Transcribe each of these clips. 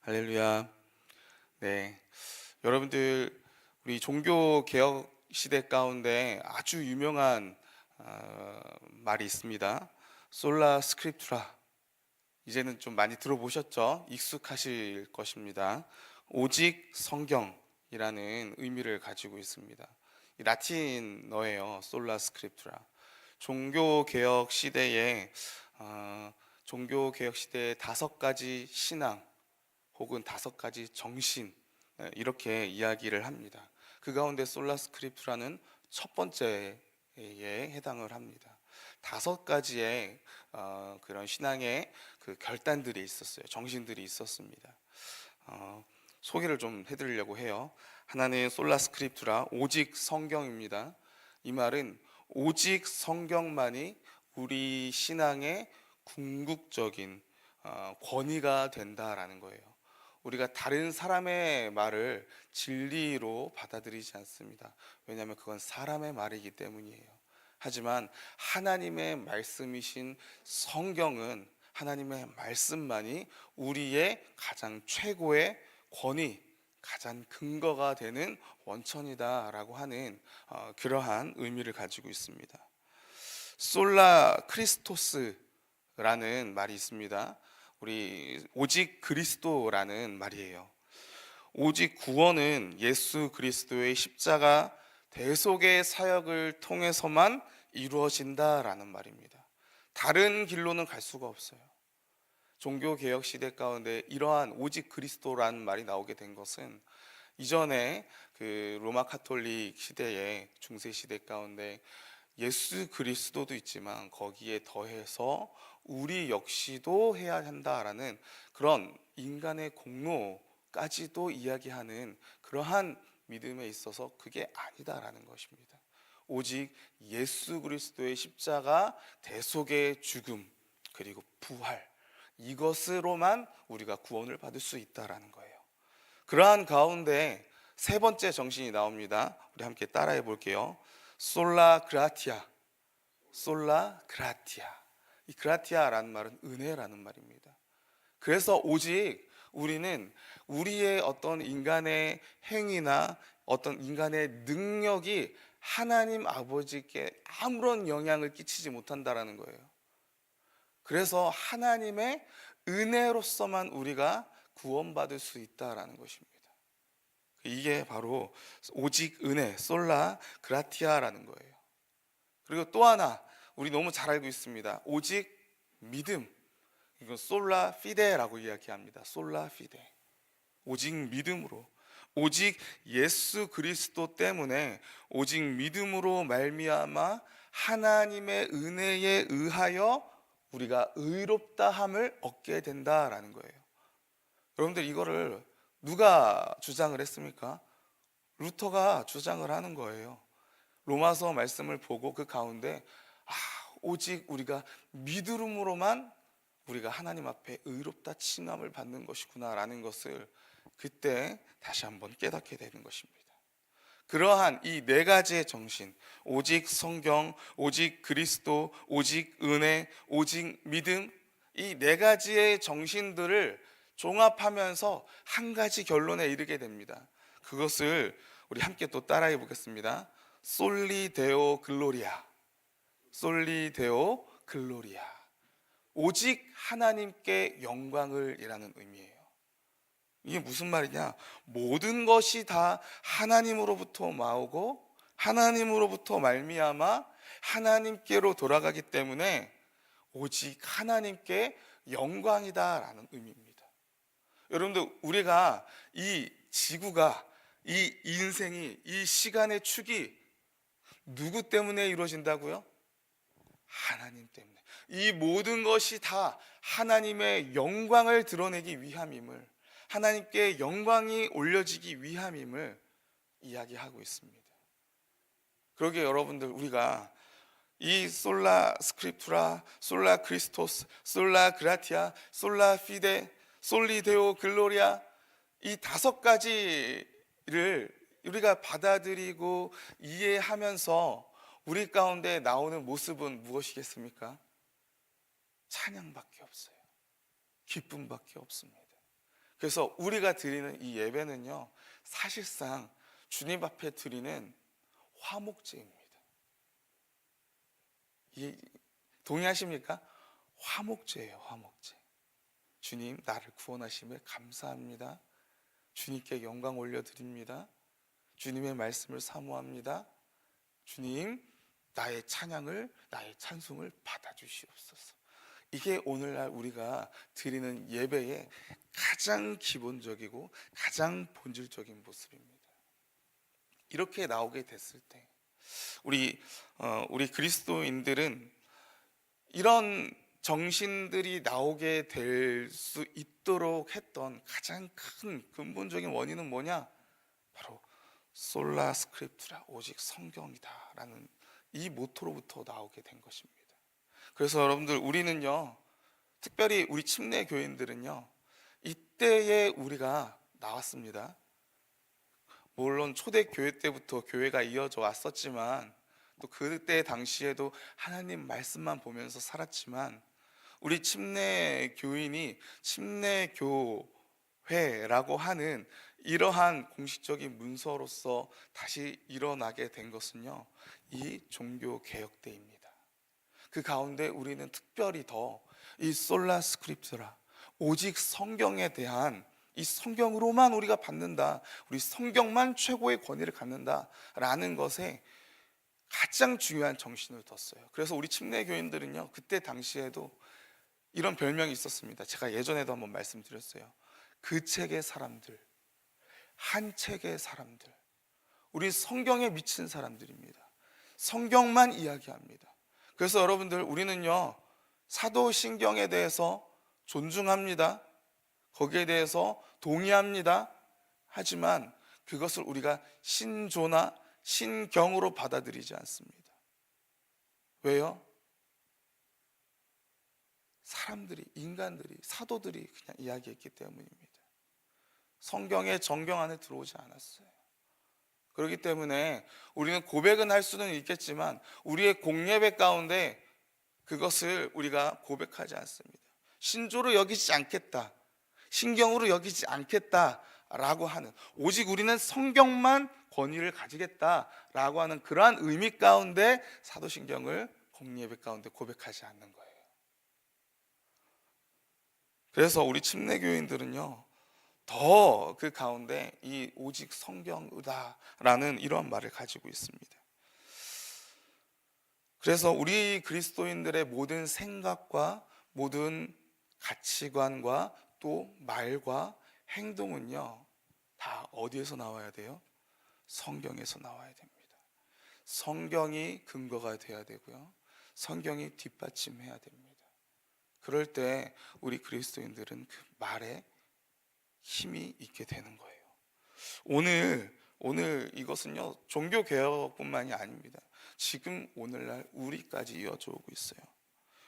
할렐루야. 네. 여러분들, 우리 종교 개혁 시대 가운데 아주 유명한 말이 있습니다. 솔라 스크립투라. 이제는 좀 많이 들어보셨죠? 익숙하실 것입니다. 오직 성경이라는 의미를 가지고 있습니다. 이 라틴어예요. 솔라 스크립투라. 종교 개혁 시대에 종교 개혁 시대의 5가지 신앙 혹은 5가지 정신, 이렇게 이야기를 합니다. 그 가운데 솔라 스크립투라는 첫 번째에 해당을 합니다. 5가지의 그런 신앙의 그 결단들이 있었어요. 정신들이 있었습니다. 소개를 좀 해드리려고 해요. 하나는 솔라 스크립투라, 오직 성경입니다. 이 말은 오직 성경만이 우리 신앙의 궁극적인 권위가 된다라는 거예요. 우리가 다른 사람의 말을 진리로 받아들이지 않습니다. 왜냐하면 그건 사람의 말이기 때문이에요. 하지만 하나님의 말씀이신 성경은, 하나님의 말씀만이 우리의 가장 최고의 권위, 가장 근거가 되는 원천이다라고 하는 그러한 의미를 가지고 있습니다. 솔라 크리스토스라는 말이 있습니다. 우리 오직 그리스도라는 말이에요. 오직 구원은 예수 그리스도의 십자가 대속의 사역을 통해서만 이루어진다라는 말입니다. 다른 길로는 갈 수가 없어요. 종교 개혁 시대 가운데 이러한 오직 그리스도라는 말이 나오게 된 것은 이전에 그 로마 카톨릭 시대의 중세 시대 가운데 예수 그리스도도 있지만 거기에 더해서 우리 역시도 해야 한다라는 그런 인간의 공로까지도 이야기하는 그러한 믿음에 있어서 그게 아니다라는 것입니다. 오직 예수 그리스도의 십자가 대속의 죽음 그리고 부활, 이것으로만 우리가 구원을 받을 수 있다라는 거예요. 그러한 가운데 세 번째 정신이 나옵니다. 우리 함께 따라해 볼게요. 솔라 그라티아. 솔라 그라티아. 이 그라티아라는 말은 은혜라는 말입니다. 그래서 오직 우리는 우리의 어떤 인간의 행위나 어떤 인간의 능력이 하나님 아버지께 아무런 영향을 끼치지 못한다라는 거예요. 그래서 하나님의 은혜로서만 우리가 구원받을 수 있다라는 것입니다. 이게 바로 오직 은혜, 솔라 그라티아라는 거예요. 그리고 또 하나 우리 너무 잘 알고 있습니다. 오직 믿음, 이건 솔라 피데라고 이야기합니다. 솔라 피데, 오직 믿음으로, 오직 예수 그리스도 때문에 오직 믿음으로 말미암아 하나님의 은혜에 의하여 우리가 의롭다함을 얻게 된다라는 거예요. 여러분들, 이거를 누가 주장을 했습니까? 루터가 주장을 하는 거예요. 로마서 말씀을 보고 그 가운데 오직 우리가 믿음으로만 우리가 하나님 앞에 의롭다 칭함을 받는 것이구나 라는 것을 그때 다시 한번 깨닫게 되는 것입니다. 그러한 이 4가지의 정신, 오직 성경, 오직 그리스도, 오직 은혜, 오직 믿음, 이 4가지의 정신들을 종합하면서 한 가지 결론에 이르게 됩니다. 그것을 우리 함께 또 따라해 보겠습니다. 솔리 데오 글로리아. 솔리 데오 글로리아. 오직 하나님께 영광을 이라는 의미예요. 이게 무슨 말이냐? 모든 것이 다 하나님으로부터 나오고 하나님으로부터 말미암아 하나님께로 돌아가기 때문에 오직 하나님께 영광이다라는 의미입니다. 여러분들, 우리가 이 지구가, 이 인생이, 이 시간의 축이 누구 때문에 이루어진다고요? 하나님 때문에. 이 모든 것이 다 하나님의 영광을 드러내기 위함임을, 하나님께 영광이 올려지기 위함임을 이야기하고 있습니다. 그러기에 여러분들, 우리가 이 솔라 스크립투라, 솔라 크리스토스, 솔라 그라티아, 솔라 피데, 솔리 데오 글로리아, 이 5가지를 우리가 받아들이고 이해하면서 우리 가운데 나오는 모습은 무엇이겠습니까? 찬양밖에 없어요. 기쁨밖에 없습니다. 그래서 우리가 드리는 이 예배는요, 사실상 주님 앞에 드리는 화목제입니다. 동의하십니까? 화목제예요, 화목제. 주님, 나를 구원하심에 감사합니다. 주님께 영광 올려드립니다. 주님의 말씀을 사모합니다. 주님, 나의 찬양을, 나의 찬송을 받아주시옵소서. 이게 오늘날 우리가 드리는 예배의 가장 기본적이고 가장 본질적인 모습입니다. 이렇게 나오게 됐을 때 우리 그리스도인들은 이런 정신들이 나오게 될 수 있도록 했던 가장 큰 근본적인 원인은 뭐냐? 바로 솔라 스크립투라, 오직 성경이다라는 이 모토로부터 나오게 된 것입니다. 그래서 여러분들, 우리는요, 특별히 우리 침례 교인들은요, 이때에 우리가 나왔습니다. 물론 초대교회 때부터 교회가 이어져 왔었지만, 또 그때 당시에도 하나님 말씀만 보면서 살았지만, 우리 침례 교인이 침례교회라고 하는 이러한 공식적인 문서로서 다시 일어나게 된 것은요, 이 종교개혁 때입니다. 그 가운데 우리는 특별히 더 이 솔라 스크립트라, 오직 성경에 대한, 이 성경으로만 우리가 받는다, 우리 성경만 최고의 권위를 갖는다라는 것에 가장 중요한 정신을 뒀어요. 그래서 우리 침례 교인들은요, 그때 당시에도 이런 별명이 있었습니다. 제가 예전에도 한번 말씀드렸어요. 그 책의 사람들, 한 책의 사람들, 우리 성경에 미친 사람들입니다. 성경만 이야기합니다. 그래서 여러분들, 우리는요, 사도신경에 대해서 존중합니다. 거기에 대해서 동의합니다. 하지만 그것을 우리가 신조나 신경으로 받아들이지 않습니다. 왜요? 사람들이, 인간들이, 사도들이 그냥 이야기했기 때문입니다. 성경의 정경 안에 들어오지 않았어요. 그렇기 때문에 우리는 고백은 할 수는 있겠지만 우리의 공예배 가운데 그것을 우리가 고백하지 않습니다. 신조로 여기지 않겠다, 신경으로 여기지 않겠다라고 하는, 오직 우리는 성경만 권위를 가지겠다라고 하는 그러한 의미 가운데 사도신경을 공예배 가운데 고백하지 않는 거예요. 그래서 우리 침례교인들은요, 더 그 가운데 이 오직 성경이다라는 이러한 말을 가지고 있습니다. 그래서 우리 그리스도인들의 모든 생각과 모든 가치관과 또 말과 행동은요, 다 어디에서 나와야 돼요? 성경에서 나와야 됩니다. 성경이 근거가 돼야 되고요, 성경이 뒷받침해야 됩니다. 그럴 때 우리 그리스도인들은 그 말에 힘이 있게 되는 거예요. 오늘 이것은요, 종교 개혁뿐만이 아닙니다. 지금 오늘날 우리까지 이어져 오고 있어요.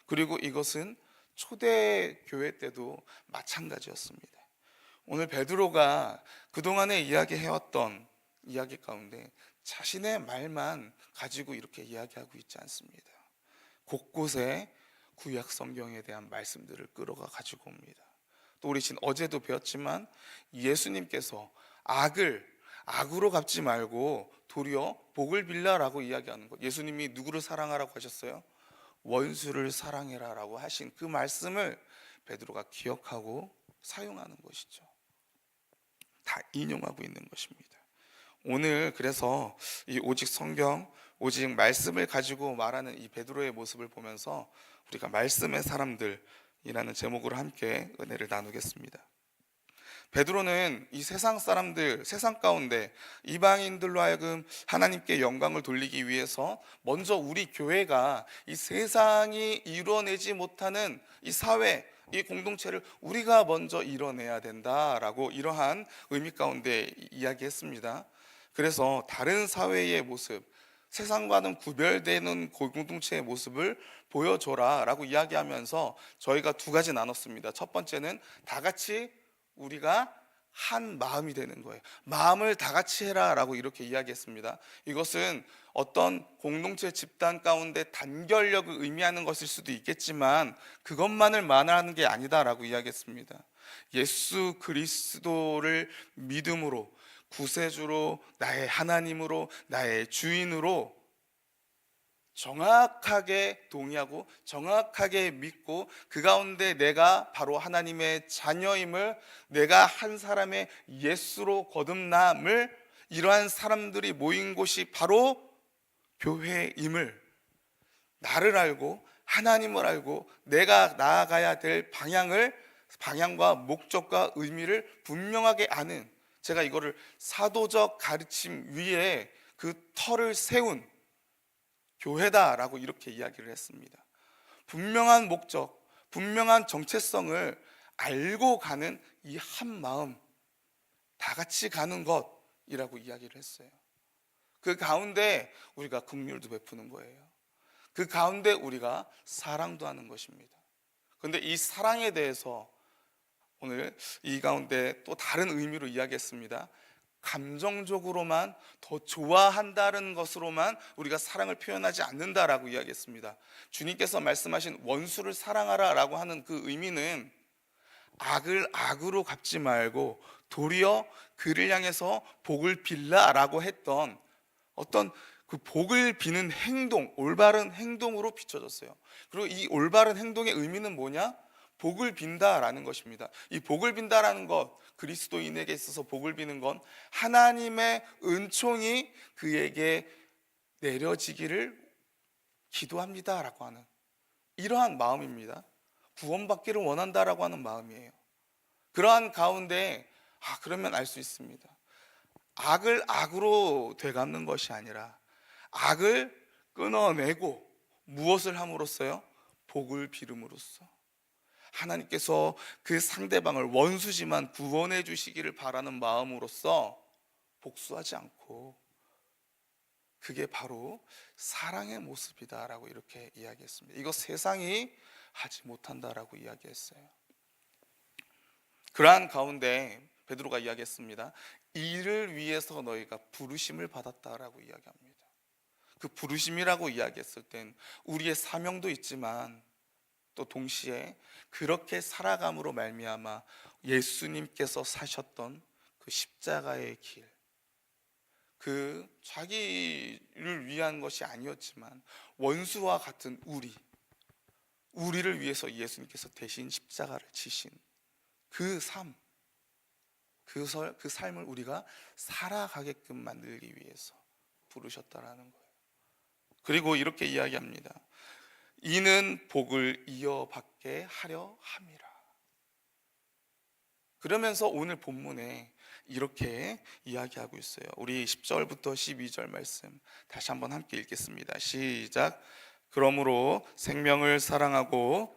그리고 이것은 초대 교회 때도 마찬가지였습니다. 오늘 베드로가 그동안에 이야기해왔던 이야기 가운데 자신의 말만 가지고 이렇게 이야기하고 있지 않습니다. 곳곳에 구약 성경에 대한 말씀들을 끌어가 가지고 옵니다. 또 우리 어제도 배웠지만 예수님께서 악으로 갚지 말고 도리어 복을 빌라라고 이야기하는 것, 예수님이 누구를 사랑하라고 하셨어요? 원수를 사랑해라 라고 하신 그 말씀을 베드로가 기억하고 사용하는 것이죠. 다 인용하고 있는 것입니다. 오늘 그래서 이 오직 성경, 오직 말씀을 가지고 말하는 이 베드로의 모습을 보면서 우리가 말씀의 사람들이라는 제목으로 함께 은혜를 나누겠습니다. 베드로는 이 세상 사람들, 세상 가운데 이방인들로 하여금 하나님께 영광을 돌리기 위해서 먼저 우리 교회가 이 세상이 이뤄내지 못하는 이 사회, 이 공동체를 우리가 먼저 이뤄내야 된다라고 이러한 의미 가운데 이야기했습니다. 그래서 다른 사회의 모습, 세상과는 구별되는 공동체의 모습을 보여줘라 라고 이야기하면서 저희가 두 가지 나눴습니다. 첫 번째는 다 같이 우리가 한 마음이 되는 거예요. 마음을 다 같이 해라 라고 이렇게 이야기했습니다. 이것은 어떤 공동체 집단 가운데 단결력을 의미하는 것일 수도 있겠지만 그것만을 말하는 게 아니다 라고 이야기했습니다. 예수 그리스도를 믿음으로, 구세주로, 나의 하나님으로, 나의 주인으로 정확하게 동의하고 정확하게 믿고, 그 가운데 내가 바로 하나님의 자녀임을, 내가 한 사람의 예수로 거듭남을, 이러한 사람들이 모인 곳이 바로 교회임을, 나를 알고 하나님을 알고 내가 나아가야 될 방향과 목적과 의미를 분명하게 아는, 제가 이거를 사도적 가르침 위에 그 터를 세운 교회다라고 이렇게 이야기를 했습니다. 분명한 목적, 분명한 정체성을 알고 가는 이 한 마음, 다 같이 가는 것이라고 이야기를 했어요. 그 가운데 우리가 긍휼도 베푸는 거예요. 그 가운데 우리가 사랑도 하는 것입니다. 그런데 이 사랑에 대해서 오늘 이 가운데 또 다른 의미로 이야기했습니다. 감정적으로만 더 좋아한다는 것으로만 우리가 사랑을 표현하지 않는다라고 이야기했습니다. 주님께서 말씀하신 원수를 사랑하라 라고 하는 그 의미는 악을 악으로 갚지 말고 도리어 그를 향해서 복을 빌라라고 했던 어떤 그 복을 비는 행동, 올바른 행동으로 비춰졌어요. 그리고 이 올바른 행동의 의미는 뭐냐? 복을 빈다라는 것입니다. 이 복을 빈다라는 것, 그리스도인에게 있어서 복을 비는 건 하나님의 은총이 그에게 내려지기를 기도합니다라고 하는 이러한 마음입니다. 구원받기를 원한다라고 하는 마음이에요. 그러한 가운데 그러면 알 수 있습니다. 악을 악으로 되갚는 것이 아니라 악을 끊어내고 무엇을 함으로써요? 복을 비름으로써 하나님께서 그 상대방을 원수지만 구원해 주시기를 바라는 마음으로써 복수하지 않고, 그게 바로 사랑의 모습이다라고 이렇게 이야기했습니다. 이거 세상이 하지 못한다라고 이야기했어요. 그러한 가운데 베드로가 이야기했습니다. 이를 위해서 너희가 부르심을 받았다라고 이야기합니다. 그 부르심이라고 이야기했을 땐 우리의 사명도 있지만 또 동시에 그렇게 살아감으로 말미암아 예수님께서 사셨던 그 십자가의 길, 그 자기를 위한 것이 아니었지만 원수와 같은 우리를 위해서 예수님께서 대신 십자가를 지신 그 삶, 그 삶을 우리가 살아가게끔 만들기 위해서 부르셨다라는 거예요. 그리고 이렇게 이야기합니다. 이는 복을 이어받게 하려 함이라. 그러면서 오늘 본문에 이렇게 이야기하고 있어요. 우리 10절부터 12절 말씀 다시 한번 함께 읽겠습니다. 시작. 그러므로 생명을 사랑하고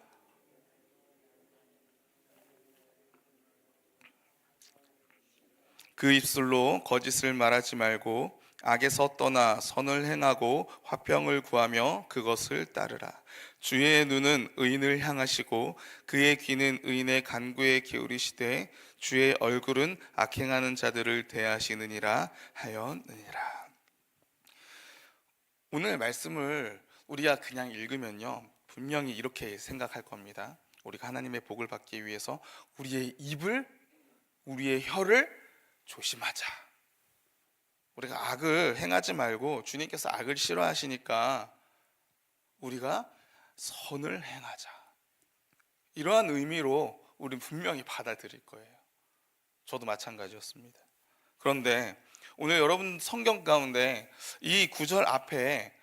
그 입술로 거짓을 말하지 말고 악에서 떠나 선을 행하고 화평을 구하며 그것을 따르라. 주의 눈은 의인을 향하시고 그의 귀는 의인의 간구에 기울이시되 주의 얼굴은 악행하는 자들을 대하시느니라 하였느니라. 오늘 말씀을 우리가 그냥 읽으면요, 분명히 이렇게 생각할 겁니다. 우리가 하나님의 복을 받기 위해서 우리의 입을, 우리의 혀를 조심하자. 우리가 악을 행하지 말고 주님께서 악을 싫어하시니까 우리가 선을 행하자. 이러한 의미로 우리는 분명히 받아들일 거예요. 저도 마찬가지였습니다. 그런데 오늘 여러분 성경 가운데 이 구절 앞에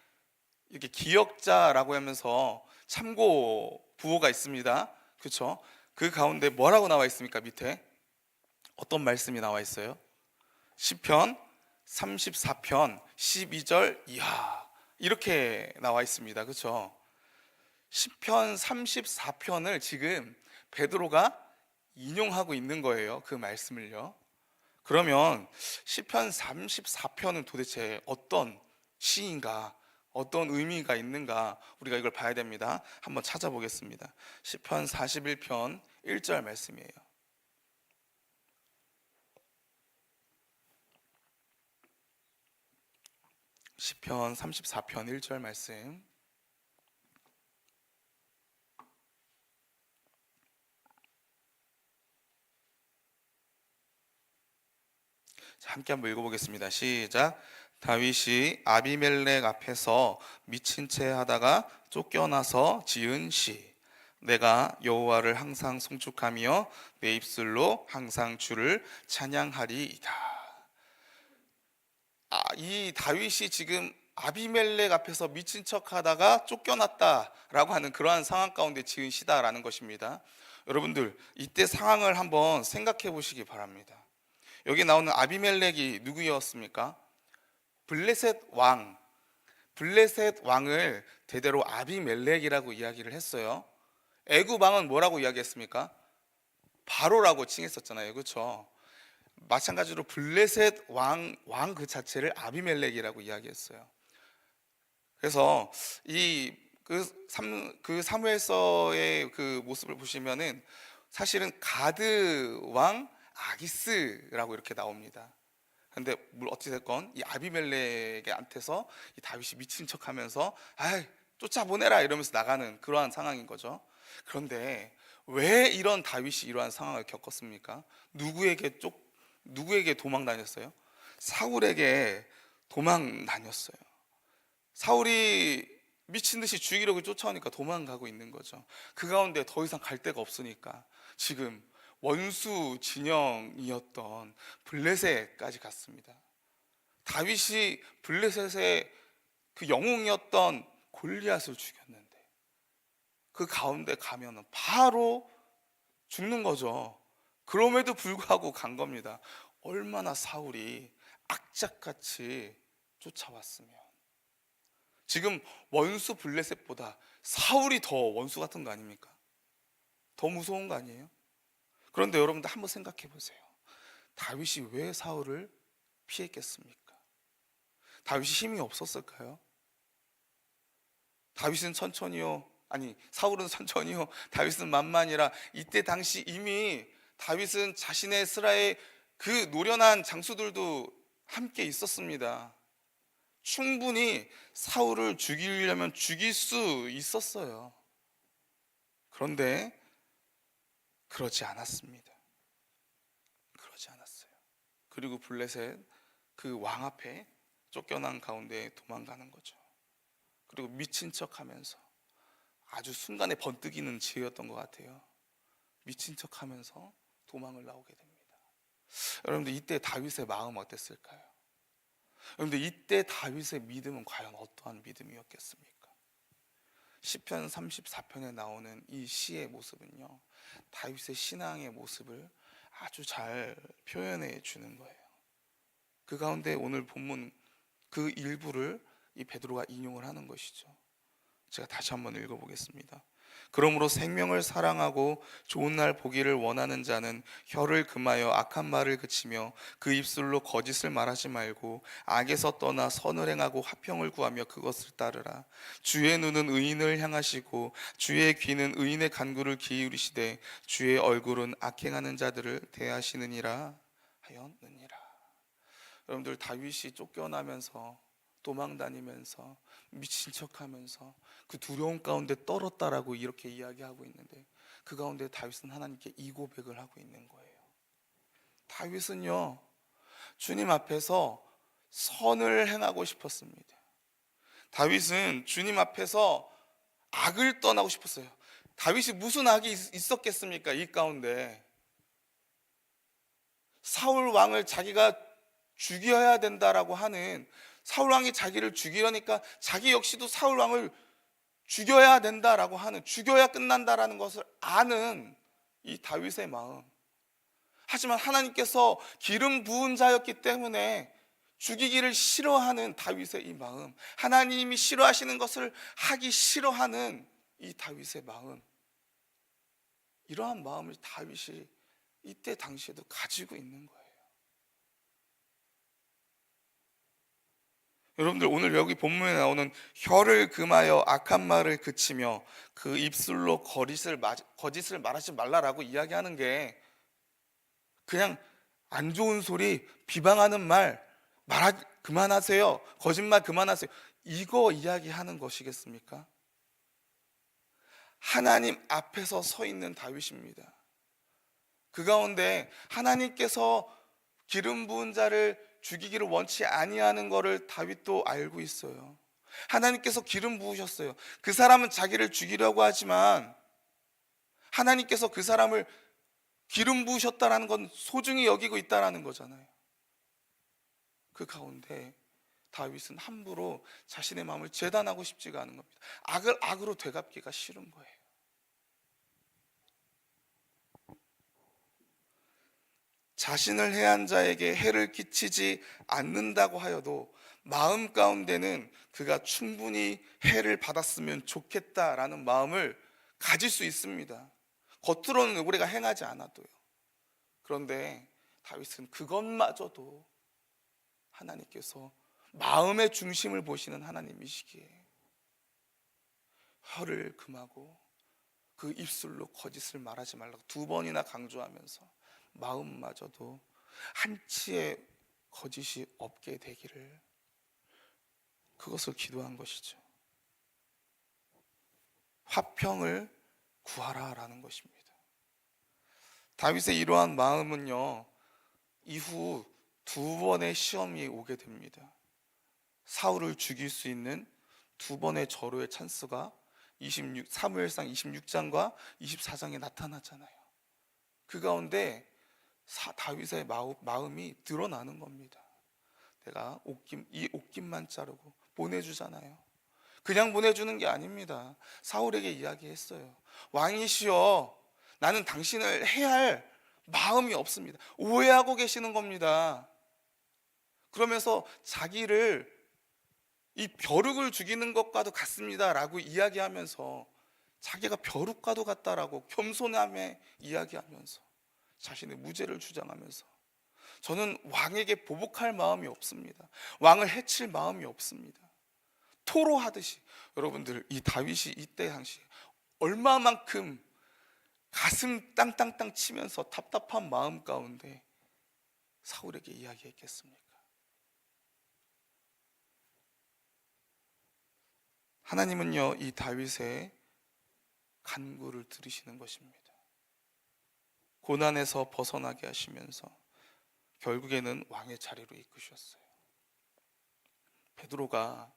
이렇게 기역자라고 하면서 참고 부호가 있습니다. 그렇죠? 그 가운데 뭐라고 나와 있습니까? 밑에 어떤 말씀이 나와 있어요? 시편 34편 12절 이하 이렇게 나와 있습니다. 그렇죠? 시편 34편을 지금 베드로가 인용하고 있는 거예요. 그 말씀을요. 그러면 시편 34편은 도대체 어떤 시인가, 어떤 의미가 있는가, 우리가 이걸 봐야 됩니다. 한번 찾아보겠습니다. 시편 41편 1절 말씀이에요. 시편 34편 1절 말씀. 자, 함께 한번 읽어보겠습니다. 시작. 다윗이 아비멜렉 앞에서 미친 채 하다가 쫓겨나서 지은 시. 내가 여호와를 항상 송축하며 내 입술로 항상 주를 찬양하리이다. 이 다윗이 지금 아비멜렉 앞에서 미친 척 하다가 쫓겨났다라고 하는 그러한 상황 가운데 지은 시다라는 것입니다. 여러분들, 이때 상황을 한번 생각해 보시기 바랍니다. 여기 나오는 아비멜렉이 누구였습니까? 블레셋 왕, 블레셋 왕을 대대로 아비멜렉이라고 이야기를 했어요. 애굽 왕은 뭐라고 이야기했습니까? 바로라고 칭했었잖아요. 그렇죠? 마찬가지로 블레셋 왕 그 자체를 아비멜렉이라고 이야기했어요. 그래서 그 사무엘서의 그 모습을 보시면은 사실은 가드 왕 아기스라고 이렇게 나옵니다. 근데 어찌 됐건 이 아비멜렉한테서 이 다윗이 미친 척하면서 쫓아보내라 이러면서 나가는 그러한 상황인 거죠. 그런데 왜 이런 다윗이 이러한 상황을 겪었습니까? 누구에게 도망 다녔어요? 사울에게 도망 다녔어요. 사울이 미친 듯이 죽이려고 쫓아오니까 도망가고 있는 거죠. 그 가운데 더 이상 갈 데가 없으니까 지금 원수 진영이었던 블레셋까지 갔습니다. 다윗이 블레셋의 그 영웅이었던 골리앗을 죽였는데 그 가운데 가면은 바로 죽는 거죠. 그럼에도 불구하고 간 겁니다. 얼마나 사울이 악착같이 쫓아왔으면. 지금 원수 블레셋보다 사울이 더 원수 같은 거 아닙니까? 더 무서운 거 아니에요? 그런데 여러분들 한번 생각해 보세요. 다윗이 왜 사울을 피했겠습니까? 다윗이 힘이 없었을까요? 사울은 천천히요, 다윗은 만만이라. 이때 당시 이미 다윗은 자신의 스라의 그 노련한 장수들도 함께 있었습니다. 충분히 사울을 죽이려면 죽일 수 있었어요. 그런데 그러지 않았습니다. 그러지 않았어요. 그리고 블레셋 그 왕 앞에 쫓겨난 가운데 도망가는 거죠. 그리고 미친 척하면서, 아주 순간에 번뜩이는 지혜였던 것 같아요. 미친 척하면서 도망을 나오게 됩니다. 여러분들, 이때 다윗의 마음 어땠을까요? 여러분들, 이때 다윗의 믿음은 과연 어떠한 믿음이었겠습니까? 시편 34편에 나오는 이 시의 모습은요, 다윗의 신앙의 모습을 아주 잘 표현해 주는 거예요. 그 가운데 오늘 본문 그 일부를 이 베드로가 인용을 하는 것이죠. 제가 다시 한번 읽어보겠습니다. 그러므로 생명을 사랑하고 좋은 날 보기를 원하는 자는 혀를 금하여 악한 말을 그치며 그 입술로 거짓을 말하지 말고 악에서 떠나 선을 행하고 화평을 구하며 그것을 따르라. 주의 눈은 의인을 향하시고 주의 귀는 의인의 간구를 기울이시되 주의 얼굴은 악행하는 자들을 대하시느니라 하였느니라. 여러분들, 다윗이 쫓겨나면서 도망다니면서 미친 척하면서 그 두려움 가운데 떨었다라고 이렇게 이야기하고 있는데, 그 가운데 다윗은 하나님께 이 고백을 하고 있는 거예요. 다윗은요, 주님 앞에서 선을 행하고 싶었습니다. 다윗은 주님 앞에서 악을 떠나고 싶었어요. 다윗이 무슨 악이 있었겠습니까? 이 가운데 사울 왕을 자기가 죽여야 된다라고 하는, 사울 왕이 자기를 죽이려니까 자기 역시도 사울 왕을 죽여야 된다라고 하는, 죽여야 끝난다라는 것을 아는 이 다윗의 마음. 하지만 하나님께서 기름 부은 자였기 때문에 죽이기를 싫어하는 다윗의 이 마음, 하나님이 싫어하시는 것을 하기 싫어하는 이 다윗의 마음, 이러한 마음을 다윗이 이때 당시에도 가지고 있는 거예요. 여러분들, 오늘 여기 본문에 나오는 혀를 금하여 악한 말을 그치며 그 입술로 거짓을 말하지 말라라고 이야기하는 게 그냥 안 좋은 소리, 비방하는 말 그만하세요, 거짓말 그만하세요, 이거 이야기하는 것이겠습니까? 하나님 앞에서 서 있는 다윗입니다. 그 가운데 하나님께서 기름 부은 자를 죽이기를 원치 아니하는 것을 다윗도 알고 있어요. 하나님께서 기름 부으셨어요. 그 사람은 자기를 죽이려고 하지만 하나님께서 그 사람을 기름 부으셨다라는 건 소중히 여기고 있다라는 거잖아요. 그 가운데 다윗은 함부로 자신의 마음을 재단하고 싶지가 않은 겁니다. 악을 악으로 되갚기가 싫은 거예요. 자신을 해한 자에게 해를 끼치지 않는다고 하여도 마음 가운데는 그가 충분히 해를 받았으면 좋겠다라는 마음을 가질 수 있습니다. 겉으로는 우리가 행하지 않아도요. 그런데 다윗은 그것마저도 하나님께서 마음의 중심을 보시는 하나님이시기에 혀를 금하고 그 입술로 거짓을 말하지 말라고 2번이나 강조하면서 마음마저도 한치의 거짓이 없게 되기를, 그것을 기도한 것이죠. 화평을 구하라라는 것입니다. 다윗의 이러한 마음은요, 이후 2번의 시험이 오게 됩니다. 사울을 죽일 수 있는 2번의 절호의 찬스가 사무엘상 26장과 24장에 나타나잖아요. 그 가운데 다윗의 마음이 드러나는 겁니다. 내가 이 옷깃만 자르고 보내주잖아요. 그냥 보내주는 게 아닙니다. 사울에게 이야기했어요. 왕이시여, 나는 당신을 해할 마음이 없습니다. 오해하고 계시는 겁니다. 그러면서 자기를 이 벼룩을 죽이는 것과도 같습니다 라고 이야기하면서, 자기가 벼룩과도 같다라고 겸손함에 이야기하면서 자신의 무죄를 주장하면서, 저는 왕에게 보복할 마음이 없습니다. 왕을 해칠 마음이 없습니다. 토로하듯이. 여러분들, 이 다윗이 이때 당시 얼마만큼 가슴 땅땅땅 치면서 답답한 마음 가운데 사울에게 이야기했겠습니까? 하나님은요, 이 다윗의 간구를 들으시는 것입니다. 고난에서 벗어나게 하시면서 결국에는 왕의 자리로 이끄셨어요. 베드로가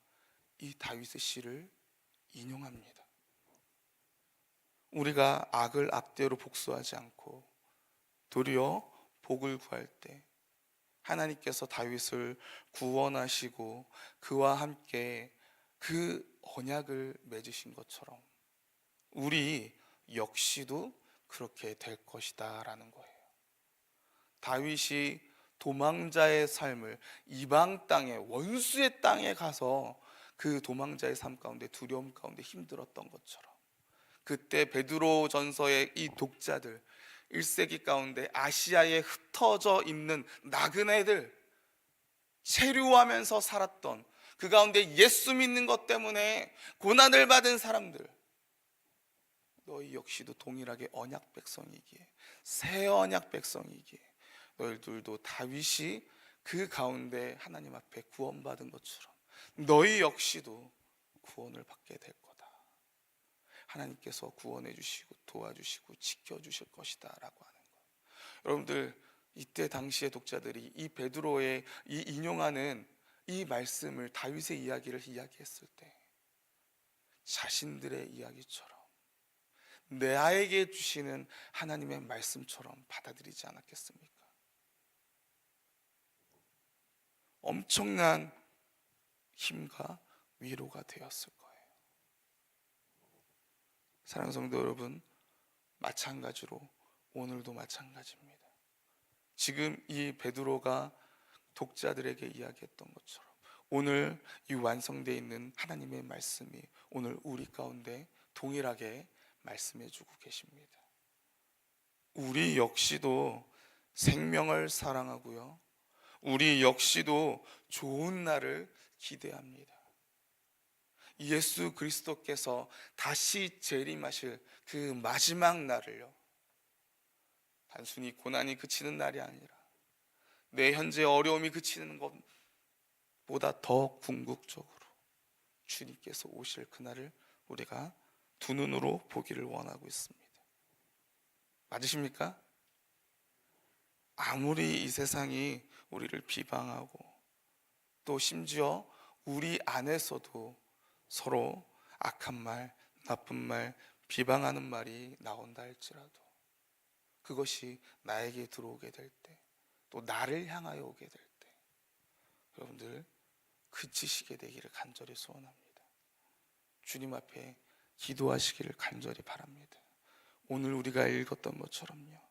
이 다윗의 시를 인용합니다. 우리가 악을 악대로 복수하지 않고 도리어 복을 구할 때 하나님께서 다윗을 구원하시고 그와 함께 그 언약을 맺으신 것처럼 우리 역시도 그렇게 될 것이다 라는 거예요. 다윗이 도망자의 삶을 이방 땅에, 원수의 땅에 가서 그 도망자의 삶 가운데, 두려움 가운데 힘들었던 것처럼, 그때 베드로 전서의 이 독자들, 1세기 가운데 아시아에 흩어져 있는 나그네들, 체류하면서 살았던 그 가운데 예수 믿는 것 때문에 고난을 받은 사람들, 너희 역시도 동일하게 언약 백성이기에, 새 언약 백성이기에 너희들도 다윗이 그 가운데 하나님 앞에 구원받은 것처럼 너희 역시도 구원을 받게 될 거다. 하나님께서 구원해 주시고 도와주시고 지켜주실 것이다 라고 하는 것. 여러분들, 이때 당시의 독자들이 이 베드로의 이 인용하는 이 말씀을, 다윗의 이야기를 이야기했을 때 자신들의 이야기처럼, 내 아에게 주시는 하나님의 말씀처럼 받아들이지 않았겠습니까? 엄청난 힘과 위로가 되었을 거예요. 사랑하는 성도 여러분, 마찬가지로 오늘도 마찬가지입니다. 지금 이 베드로가 독자들에게 이야기했던 것처럼 오늘 이 완성되어 있는 하나님의 말씀이 오늘 우리 가운데 동일하게 말씀해 주고 계십니다. 우리 역시도 생명을 사랑하고요, 우리 역시도 좋은 날을 기대합니다. 예수 그리스도께서 다시 재림하실 그 마지막 날을요, 단순히 고난이 그치는 날이 아니라 내 현재 어려움이 그치는 것보다 더 궁극적으로 주님께서 오실 그날을 우리가 두 눈으로 보기를 원하고 있습니다. 맞으십니까? 아무리 이 세상이 우리를 비방하고 또 심지어 우리 안에서도 서로 악한 말, 나쁜 말, 비방하는 말이 나온다 할지라도 그것이 나에게 들어오게 될 때, 또 나를 향하여 오게 될 때, 여러분들 그치시게 되기를 간절히 소원합니다. 주님 앞에 기도하시기를 간절히 바랍니다. 오늘 우리가 읽었던 것처럼요,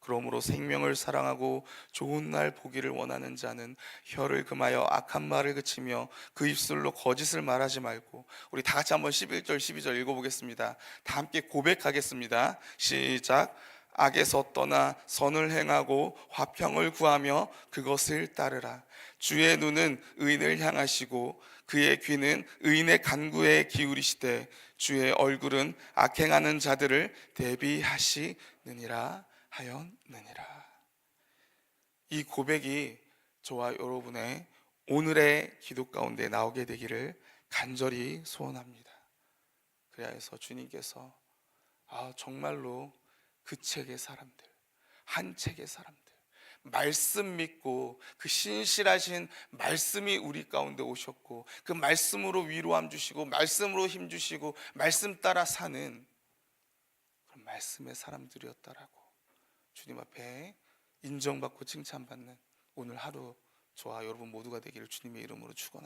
그러므로 생명을 사랑하고 좋은 날 보기를 원하는 자는 혀를 금하여 악한 말을 그치며 그 입술로 거짓을 말하지 말고, 우리 다 같이 한번 11절 12절 읽어보겠습니다. 다 함께 고백하겠습니다. 시작. 악에서 떠나 선을 행하고 화평을 구하며 그것을 따르라. 주의 눈은 의인을 향하시고 그의 귀는 의인의 간구에 기울이시되 주의 얼굴은 악행하는 자들을 대비하시느니라 하였느니라. 이 고백이 저와 여러분의 오늘의 기도 가운데 나오게 되기를 간절히 소원합니다. 그래야 해서 주님께서 정말로 그 책의 사람들, 한 책의 사람들, 말씀 믿고 그 신실하신 말씀이 우리 가운데 오셨고 그 말씀으로 위로함 주시고 말씀으로 힘 주시고 말씀 따라 사는 그런 말씀의 사람들이었다라고 주님 앞에 인정받고 칭찬받는 오늘 하루 저와 여러분 모두가 되기를 주님의 이름으로 축원합니다.